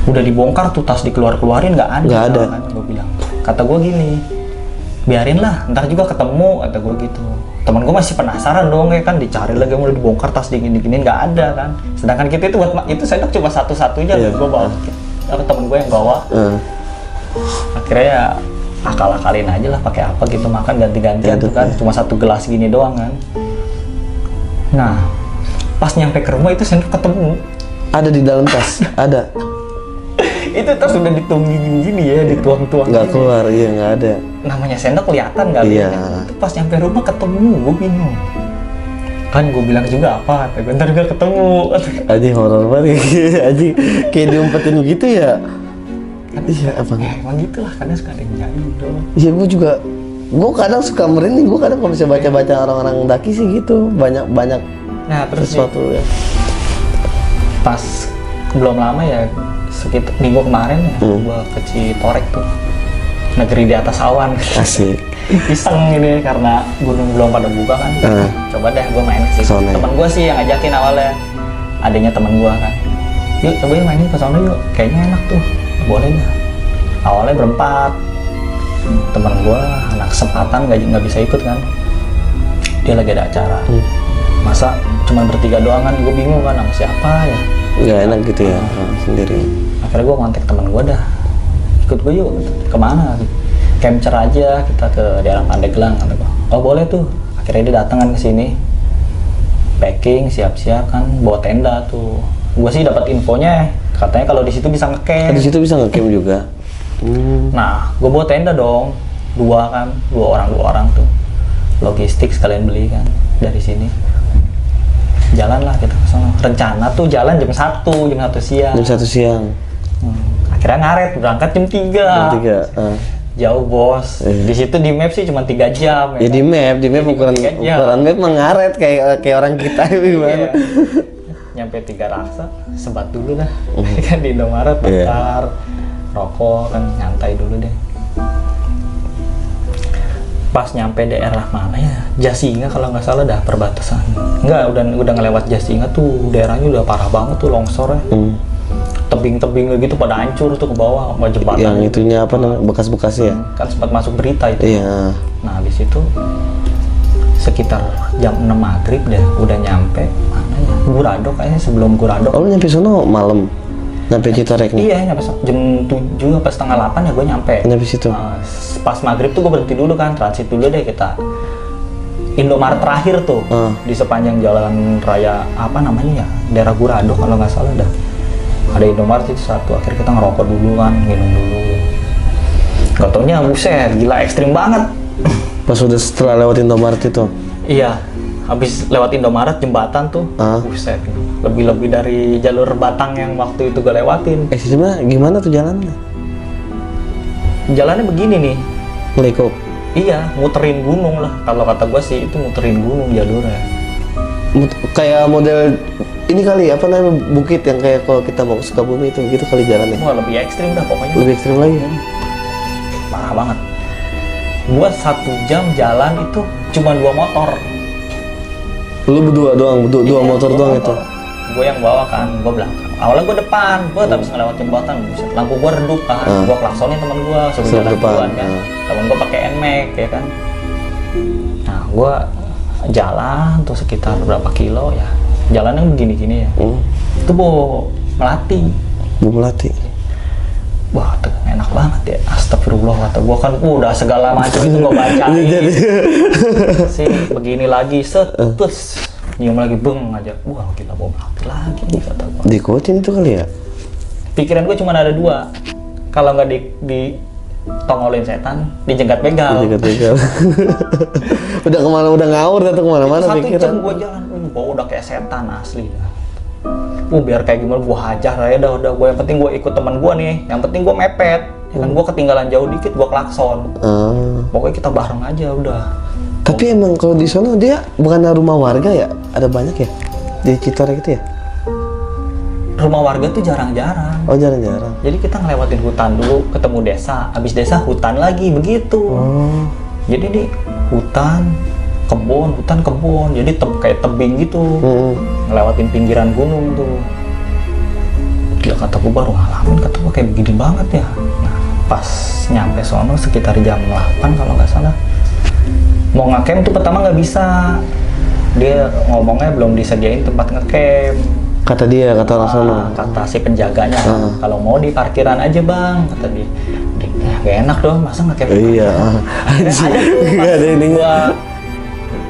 Udah dibongkar tuh, tas dikeluarin nggak ada kan. Gue bilang, kata gue gini, biarin lah, ntar juga ketemu, kata gue gitu. Teman gue masih penasaran dong ya kan, dicari lagi, udah dibongkar tas dingin-dinginin nggak ada kan. Sedangkan kita itu buat itu sendok cuma satu-satunya. Gue bawa, apa temen gue yang bawa. Akhirnya ya akal-akalin aja lah, pakai apa gitu, makan ganti-gantian tuh kan, cuma satu gelas gini doang kan. Nah pas nyampe ke rumah itu sendok ketemu, ada di dalam tas. Ada. Itu tas udah dituangin gini ya, dituang-tuang Nggak gini. keluar, iya nggak ada. Namanya sendok kelihatan kali. Iya. Itu pas nyampe rumah ketemu, gue bingung kan. Gue bilang juga apa, kata gue, ntar juga ketemu. Aji horor banget. Aji kayak diumpetin gitu ya. Iya, apa Ya emang gitu lah, kadang suka ada yang jahil dong. Iya, gue kadang suka merinding. Gue kadang kalau bisa baca-baca orang-orang daki sih gitu, banyak Nah terus sesuatu ya. Pas belum lama ya, sekitar minggu kemarin ya, gue ke Citorek tuh, negeri di atas awan. Asik. Iseng ini karena gunung belum pada buka kan. Coba deh gue main ke situ. Soalnya. Temen gue sih yang ngajakin awalnya, adanya temen gue kan, yuk coba mainin ke sana yuk, kayaknya enak tuh, boleh dah. Awalnya berempat, teman gue anak kesempatan nggak bisa ikut kan, dia lagi ada acara. Masa cuma bertiga doang kan, gue bingung kan sama siapa ya, nggak enak gitu ya sendiri. Akhirnya gue kontak teman gue, dah ikut gue yuk, kemana, capture aja kita ke daerah Pandeglang, kata gue. Oh boleh tuh. Akhirnya dia datang kan ke sini, packing siap-siap kan, bawa tenda tuh. Gue sih dapat infonya katanya kalau di situ bisa ngecamp. Di situ bisa ngecamp juga. Nah, gue bawa tenda dong, dua orang tuh, logistik sekalian beli kan dari sini. Jalan lah kita ke sana. Rencana tuh jalan jam 1 siang. Jam 1 siang. Akhirnya ngaret, berangkat jam 3. Jam 3. Jauh bos. Di situ di map sih cuma 3 jam. Ya, kan? di map ukuran map mengaret kayak orang kita gimana. Nyampe 3 Raksa, sebat dulu dah. Kan di Indomaret bakar, rokok kan, nyantai dulu deh. Pas nyampe daerah mana ya, Jasinga kalau nggak salah, dah perbatasan. Enggak, udah ngelewat Jasinga tuh, daerahnya udah parah banget tuh longsornya. Tebing-tebing gitu pada hancur tuh ke bawah sama jembatan. Yang itunya apa namanya, bekas-bekasnya? Kan sempat masuk berita itu. Iya. Nah habis itu sekitar jam 6 maghrib deh udah nyampe mana ya, Gurado kayaknya, sebelum Gurado. Oh, lu nyampe sono malam? Nyampe Citarik nih? Iya, nyampe jam 7 apa setengah 8 ya gue nyampe. Nyampe situ? Pas maghrib tuh gue berhenti dulu kan, transit dulu deh kita. Indomaret terakhir tuh, di sepanjang jalan raya, apa namanya ya, daerah Gurado kalau nggak salah dah. Ada Indomaret itu satu, akhirnya kita ngerokok dulu kan, minum dulu. Gak taunya, buset, gila ekstrim banget. Pas udah setelah lewat Indomaret itu? Iya, habis lewat Indomaret jembatan tuh, buset, lebih dari jalur Batang yang waktu itu gue lewatin. Sebenarnya gimana tuh jalannya? Jalannya begini nih. Melikuk? Iya, muterin gunung lah. Kalau kata gue sih itu muterin gunung jalurnya. Kayak model ini kali, apa namanya, bukit yang kayak kalau kita mau ke Sukabumi itu, gitu kali jalannya? Wah, lebih ekstrim dah pokoknya. Lebih ekstrim lagi? Parah banget. Gua 1 jam jalan itu cuma 2 motor. Lu berdua doang, dua motor doang itu? Gue yang bawa kan, gue belakang. Awalnya gue depan, gue habis ngelewat jembatan, lampu gue redup kan, gue klaksonin temen gue suruh jalan duluan kan. Temen gue pakai NMAX ya kan. Nah, gue jalan tuh sekitar berapa kilo ya, jalannya begini-gini ya. Itu Melati. Melati. Wah, tuh enak banget ya. Astagfirullah, kata gue kan udah segala macam itu gue bacain. Sini begini lagi, terus nyium lagi, beng aja. Wah, gila, bawa Melati lagi nih, kata gue. Dikuatin itu kali ya? Pikiran gue cuma ada 2. Kalau nggak di tongolin setan, dijegat begal. Udah kemana, udah ngawur, udah kemana-mana pikiran. 1 jam gue jalan, gue udah kayak setan asli. Biar kayak gimana gue hajar aja udah gue, yang penting gue ikut teman gue nih, yang penting gue mepet ya kan, gue ketinggalan jauh dikit gue klakson. Pokoknya kita bareng aja udah. Tapi emang kalau di sana dia bukan rumah warga ya, ada banyak ya di Citarik itu ya? Rumah warga tuh jarang-jarang. Oh, jarang-jarang. Jadi kita ngelewatin hutan dulu, ketemu desa, habis desa hutan lagi begitu. Jadi di hutan kebun, jadi kayak tebing gitu. Ngelewatin pinggiran gunung tuh. Gila, kata gue baru ngalamin, kata gue kayak begini banget ya. Nah, pas nyampe sono sekitar jam 8 kalau nggak salah, mau ngecamp tuh pertama nggak bisa. Dia ngomongnya belum disediain tempat ngecamp. Kata dia, kata orang sana. Kata si penjaganya, kalau mau di parkiran aja bang, kata dia. Gak enak dong, masa ngecamp? Iya. Ada tuh, ada ini gua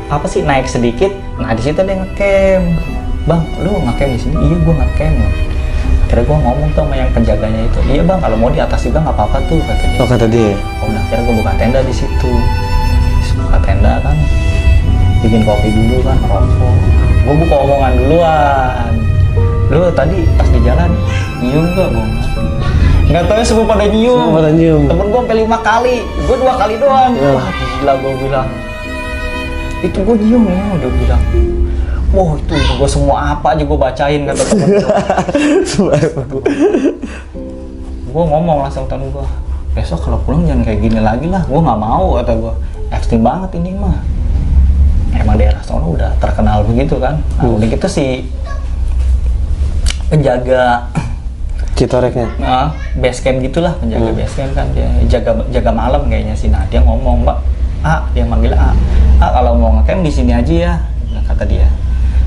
apa sih, naik sedikit, nah di situ dia ngecamp. Bang, lu ngecamp di sini? Iya, gua ngecamp. Akhirnya gua ngomong tuh sama yang penjaganya itu, iya bang, kalau mau di atas juga nggak apa-apa tuh, kata dia. Oh, kata dia. Oh, nah akhirnya gua buka tenda di situ. Buka tenda kan, bikin kopi dulu kan, rokok. Gua buka omongan duluan. Lu tadi pas di jalan nyium gak bang? Nggak tahu ya, semua pada nyium. Temen gua sampai 5 kali, gua 2 kali doang. Wah, gila, gua bilang. Itu gue nyium ya, udah bilang, wah itu gue semua apa aja gue bacain, kata temen gue. Gue ngomong langsung temen gue, besok kalau pulang jangan kayak gini lagi lah, gue nggak mau, kata gue. Ekstrim banget ini mah. Emang daerah sono udah terkenal begitu kan. Nah udah gitu sih penjaga Citoreknya. Nah, base camp gitulah, penjaga base camp kan, dia jaga malam kayaknya sih. Nah, dia ngomong, Mbak, dia manggil kalau mau ngecamp di sini aja ya, kata dia.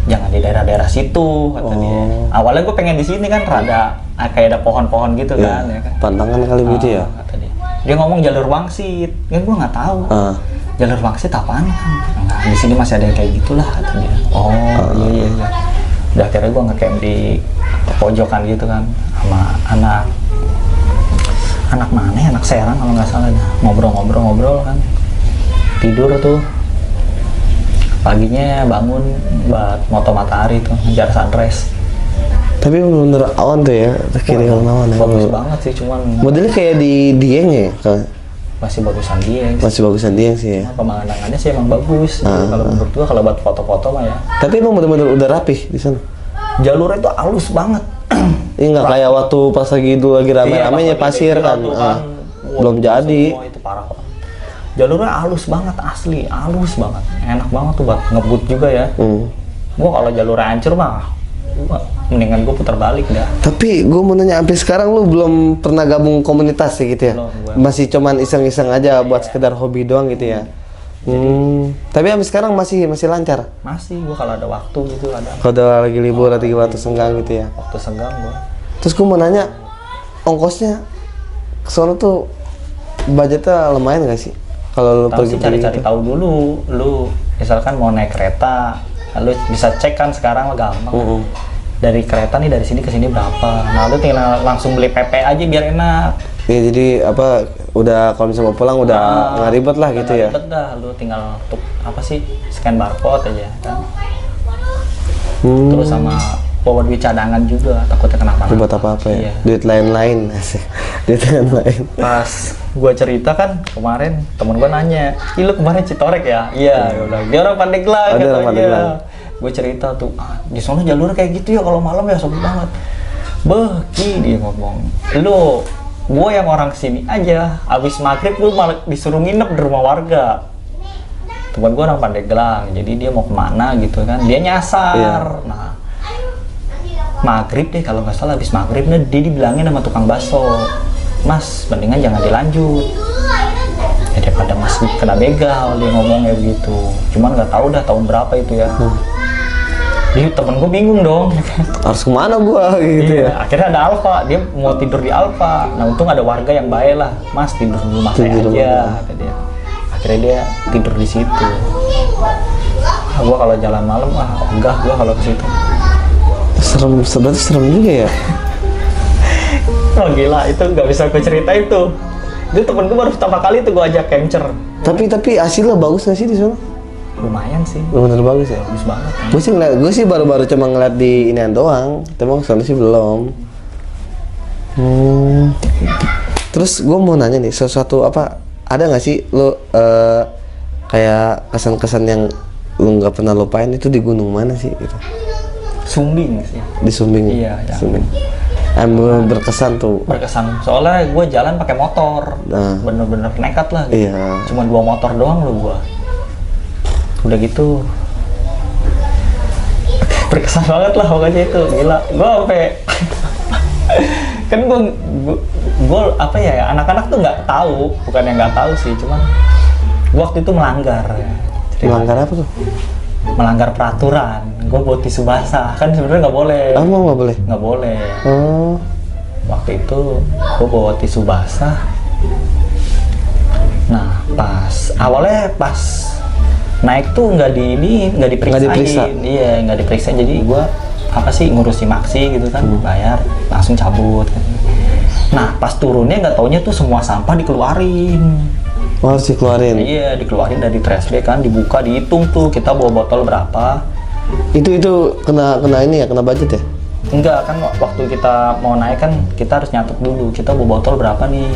Jangan di daerah-daerah situ, kata dia. Awalnya gue pengen di sini kan, rada kayak ada pohon-pohon gitu kan, ya kan. Pantangan kali gitu ya. Kata dia. Dia ngomong jalur wangsit, kan gue nggak tahu. Jalur wangsit apaan kan? Nah, di sini masih ada yang kayak gitulah, kata dia. Iya. Udah akhirnya gue ngecamp di pojokan gitu kan, sama anak mana ya, anak Serang kalau nggak salah, ngobrol kan, tidur tuh, paginya bangun buat moto matahari tuh, ngejar sunrise. Tapi bener-bener awan tuh ya, kiri awan ya. Bagus banget sih, cuman modelnya kayak di Dieng ya, masih bagusan Dieng. Masih bagusan Dieng sih ya. Pemandangannya sih emang bagus. Kalau menurut gua, kalau buat foto-foto mah ya. Tapi emang bener-bener udah rapih di sana. Jalurnya tuh halus banget. Ini nggak kayak waktu pas lagi rame-ramenya pasir kan, belum jadi. Itu parah kok. Jalurnya halus banget, asli halus banget, enak banget tuh buat ngebut juga ya. Gua kalau jalurnya hancur mah, mendingan gue putar balik dah. Tapi gue mau nanya, sampai sekarang lu belum pernah gabung komunitas sih gitu ya? Masih cuman iseng-iseng aja buat sekedar hobi doang gitu ya? Tapi sampai sekarang masih lancar? Masih, gue kalau ada waktu gitu ada. Kalau udah lagi libur atau waktu senggang gitu ya? Waktu senggang gue. Terus gue mau nanya, ongkosnya ke sono tuh budgetnya lumayan gak sih? Kalau lu pergi cari-cari tahu dulu, lu misalkan mau naik kereta, lu bisa cek kan sekarang gampang. Dari kereta nih, dari sini ke sini berapa? Nah, lu tinggal langsung beli PP aja biar enak. Ya, jadi udah kalau misalnya mau pulang udah nggak ribet lah gitu ya? Ribet dah, lu tinggal scan barcode aja kan. Terus sama bawa duit cadangan juga, takutnya kenapa-napa. Buat apa-apa ya? Iya. Duit lain-lain, asik. Duit lain-lain. Pas gua cerita kan kemarin, temen gua nanya, lu kemarin Citorek ya? Iya, udah. Dia orang Pandeglang katanya. Gue cerita tuh, di sana jalurnya kayak gitu ya, kalau malam ya sepi banget. Dia ngomong, gue yang orang sini aja, abis maghrib gue malah disuruh nginep di rumah warga. Temen gue orang Pandeglang, jadi dia mau kemana gitu kan, dia nyasar. Nah, maghrib deh kalau nggak salah, abis maghrib nih dia dibilangin sama tukang bakso, Mas, mendingan jangan dilanjut. Ya daripada Mas kena begal, dia ngomongnya begitu. Cuman nggak tahu dah tahun berapa itu ya. Jadi temen gue bingung dong, harus kemana gua gitu ya. Akhirnya ada Alfa, dia mau tidur di Alfa. Nah, untung ada warga yang baik lah, Mas tidur di rumah saya aja, kata dia. Akhirnya dia tidur di situ. Gua kalau jalan malam enggak, gua kalau ke situ. Serem juga ya. Oh gila, itu nggak bisa gue ceritain tuh. Itu temen gue baru pertama kali tuh gue ajak capture. Tapi hasilnya bagus nggak sih di sana? Lumayan sih. Bener bagus ya? Bagus banget. Gue sih baru cuma ngeliat di inian doang. Tapi kesana sih belum. Terus gue mau nanya nih, sesuatu apa, ada nggak sih lo kayak kesan-kesan yang lo nggak pernah lupain itu di gunung mana sih gitu? Sumbing sih. Di Sumbing? Iya. Sumbing. Berkesan tuh. Berkesan, soalnya gue jalan pakai motor. Bener-bener nekat lah gitu. Iya. Cuma 2 motor doang lo gue. Udah gitu berkesan banget lah pokoknya itu, gila. Gue sampai kan gue apa ya, anak-anak tuh nggak tahu, bukan yang nggak tahu sih, cuman gue waktu itu melanggar. Melanggar apa tuh? Melanggar peraturan. Gue bawa tisu basah, kan sebenarnya nggak boleh. Emang nggak boleh? Nggak boleh. Waktu itu gue bawa tisu basah. Nah, awalnya pas naik tuh nggak diperiksa. Iya, nggak diperiksa. Jadi gue ngurusi maksi gitu kan, bayar langsung cabut kan. Nah, pas turunnya nggak taunya tuh semua sampah dikeluarin. Oh, harus dikeluarin? Iya, dikeluarin dari trash bag kan, dibuka, dihitung tuh kita bawa botol berapa. Itu kena ini ya, kena budget ya? Enggak, kan waktu kita mau naik kan kita harus nyatet dulu, kita bawa botol berapa nih,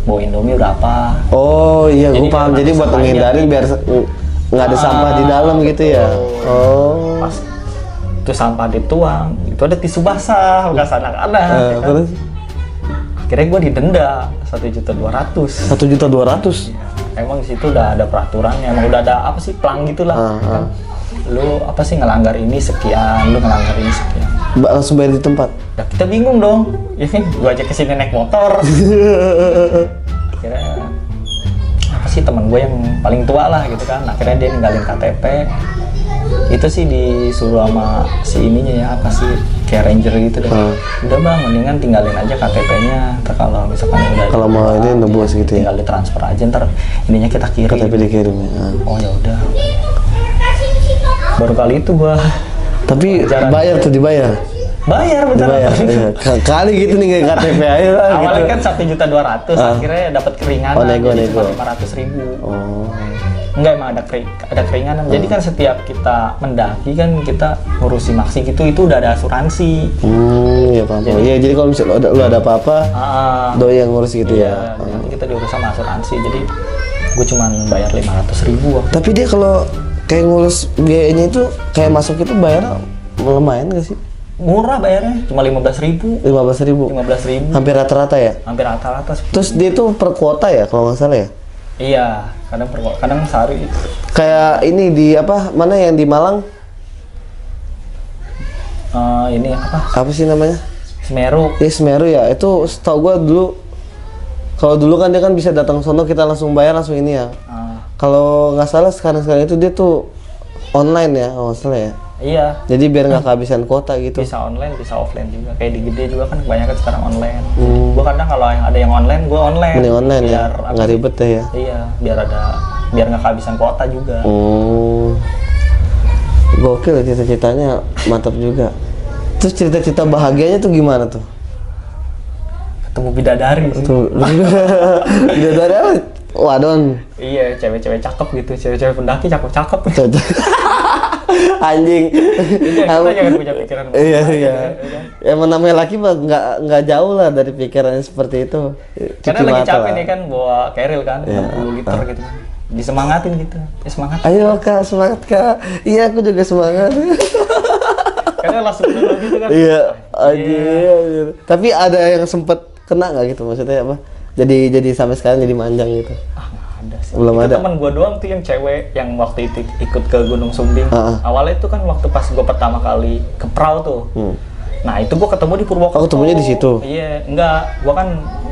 bawa Indomie berapa. Oh iya, gue paham. Jadi buat menghindarin biar nggak ada sampah di dalam gitu ya. Pas itu sampah dituang, itu ada tisu basah, bekas anak-anak. Kan? Akhirnya gue didenda 1.200.000. 1.200.000? Emang di situ udah ada peraturannya, emang udah ada pelang gitulah. Kan? lu apa sih ngelanggar ini sekian, lu ngelanggar ini sekian. Langsung bayar di tempat. Nah, kita bingung dong, ya kan? Gua aja kesini naik motor. Kira apa sih teman gue yang paling tua lah gitu kan. Akhirnya dia ninggalin KTP. Itu sih disuruh sama si ininya ya, apa sih, kayak ranger gitu deh. Udah bang, mendingan tinggalin aja KTP-nya. Ntar kalau misalkan udah Kalau mau ini nebus gitu ya. tinggal ditransfer aja, ntar ininya kita kirim. KTP dikirim ya. Oh ya udah. Baru kali itu gua. Tapi Pelajaran. bayar tuh dibayar. Bayar betul. Dibayar. Iya. Kali gitu nih kayak KTP aja lah gitu. Awalnya kan 1.200.000, akhirnya dapat keringanan. Oh, nego. Jadi cuma 500.000. Oh. Enggak, emang ada keringanan. Jadi kan setiap kita mendaki kan kita ngurusi maksi gitu, itu udah ada asuransi. Iya paham. Iya, jadi kalau misalnya lu ada apa-apa, doi yang ngurus gitu ya. Nanti kita diurus sama asuransi. Jadi gue cuma bayar 500.000 waktu. Tapi dia kalau kayak ngurus biayanya itu kayak masuk itu bayar lumayan gak sih? Murah bayarnya, cuma 15.000. 15.000. 15.000. Hampir rata-rata ya? Hampir rata-rata. Terus dia itu per kuota ya kalau nggak salah ya? Iya, kadang sehari. Kayak ini di apa? Mana yang di Malang? Ini apa? Apa sih namanya? Semeru. Ya Semeru ya. Itu setahu gua dulu. Kalau dulu kan dia kan bisa datang sono kita langsung bayar langsung ini ya. Kalau nggak salah sekarang itu dia tuh online ya, kalau nggak salah ya. Iya. Jadi biar nggak kehabisan kuota gitu. Bisa online, bisa offline juga. Kayak di Gede juga kan kebanyakan sekarang online. Gua kadang kalau ada yang online, gua online. Mending online ya, biar nggak ribet deh ya. Iya, biar nggak kehabisan kuota juga. Gokil cita-citanya mantap juga. Terus cerita-cerita bahagianya tuh gimana tuh? Ketemu bidadari sih. Tuh, dia dari apa? Wadon. Iya, cewek-cewek cakep gitu, cewek-cewek pendaki cakep-cakep. Anjing. Kita jangan punya pikiran. Iya. Emang namanya laki mah nggak jauh lah dari pikirannya seperti itu. Karena Cuci lagi mata capek lah. nih kan bawa keril kan, 60 liter gitu. Disemangatin gitu. Semangat. Ayo kak, semangat kak. Iya aku juga semangat. Karena langsung dulu gitu kan. Iya, anjir. Tapi ada yang sempet kena nggak gitu maksudnya apa? Jadi sampai sekarang jadi manjang gitu. Nggak ada sih. Belum Itu ada. teman gua doang tuh yang cewek yang waktu itu ikut ke Gunung Sumbing. Awalnya itu kan waktu pas gua pertama kali ke perahu tuh. Nah itu gua ketemu di Purwokerto. Oh, ketemunya di situ? Iya, enggak. Gua kan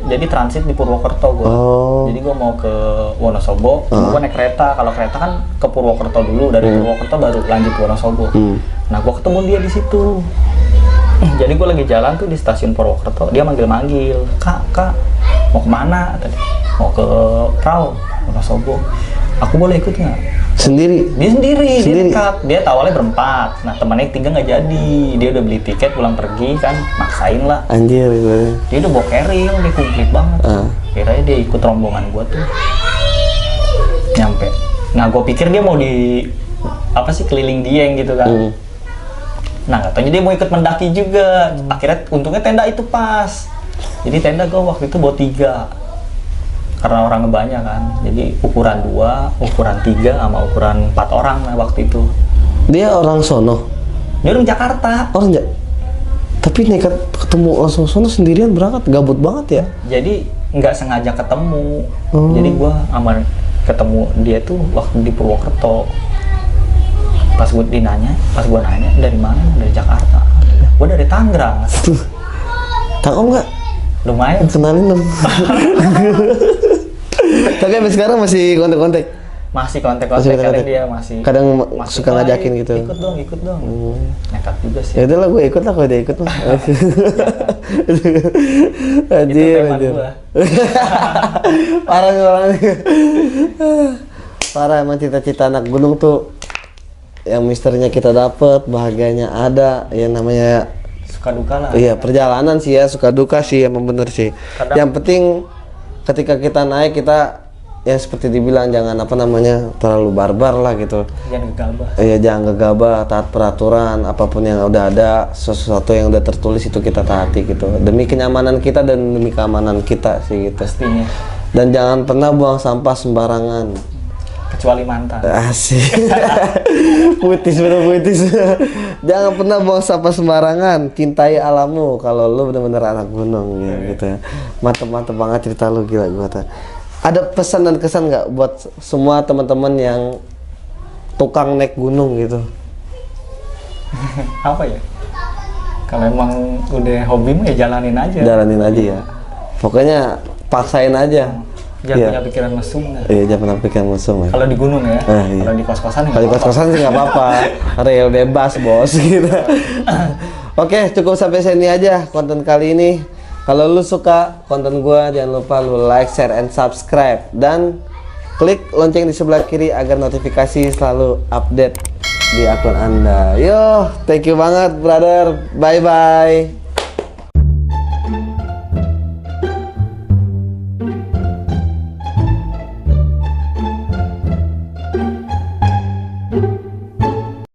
jadi transit di Purwokerto gua. Oh. Jadi gua mau ke Wonosobo, gua naik kereta. Kalau kereta kan ke Purwokerto dulu, dari Purwokerto baru lanjut ke Wonosobo. Nah gua ketemu dia di situ. Jadi gue lagi jalan tuh di stasiun Purwokerto, dia manggil-manggil, kak, mau kemana? Tadi mau ke perahu, Wonosobo. Aku boleh ikut nggak? Sendiri? Dia sendiri. Dia dekat. Dia awalnya berempat. Nah temannya yang 3 nggak jadi. Dia udah beli tiket pulang pergi kan, maksain lah. Anjir gitu. Dia udah bawa keril, dia komplit banget. Akhirnya dia ikut rombongan gue tuh. Nyampe. Nah gue pikir dia mau keliling Dieng gitu kan. Nah katanya dia mau ikut mendaki juga. Akhirnya untungnya tenda itu pas. Jadi tenda gue waktu itu bawa 3 karena orang banyak kan. Jadi ukuran 2, ukuran 3 sama ukuran 4 orang lah waktu itu. Dia orang sono? Dia orang Jakarta. Orang tapi nekat ketemu langsung sono sendirian berangkat, gabut banget ya? Jadi nggak sengaja ketemu. Jadi gue aman ketemu dia tuh waktu di Purwokerto. Pas gue nanya, dari mana? Dari Jakarta. Gue dari Tangerang. Tahu nggak? Lumayan. Kenalin dong. Tapi sampai sekarang masih kontak-kontak? Masih kontak-kontak, kadang dia masih. Kadang suka ngajakin gitu. Ikut dong. Nekat juga sih. Ya udahlah gue ikut lah kalau dia ikut mah. Anjir. Parah nih orangnya. Parah emang cita-cita anak gunung tuh. Yang misterinya kita dapet, bahagianya ada, yang namanya suka duka lah. Iya, perjalanan sih ya, suka duka sih emang bener sih. Yang penting ketika kita naik kita yang seperti dibilang jangan terlalu barbar lah gitu. Jangan gegabah. Iya, jangan gegabah, taat peraturan, apapun yang udah ada, sesuatu yang udah tertulis itu kita taati gitu. Demi kenyamanan kita dan demi keamanan kita sih gitu. Pastinya. Dan jangan pernah buang sampah sembarangan. Kecuali mantan. Asik. Putis. Jangan pernah buang sampah sembarangan. Cintai alammu kalau lu bener-bener anak gunung gitu ya. Mantep banget cerita lu, gila gua tuh. Ada pesan dan kesan nggak buat semua teman-teman yang tukang naik gunung gitu? Apa ya? Kalau emang udah hobi mah ya jalanin aja. Jalanin aja ya. Pokoknya paksain aja. Jangan Iya. punya pikiran mesum. Ya. Iya, jangan pernah pikiran musuh ya. Kalau di gunung ya. Iya. Kalau di kos-kosan ya Kalau di nggak apa-apa. kos-kosan sih nggak apa-apa. Real bebas bos gitu. Oke, cukup sampai sini aja konten kali ini. Kalau lu suka konten gua, jangan lupa lu like, share, and subscribe, dan klik lonceng di sebelah kiri agar notifikasi selalu update di akun Anda. Yo, thank you banget brother. Bye bye.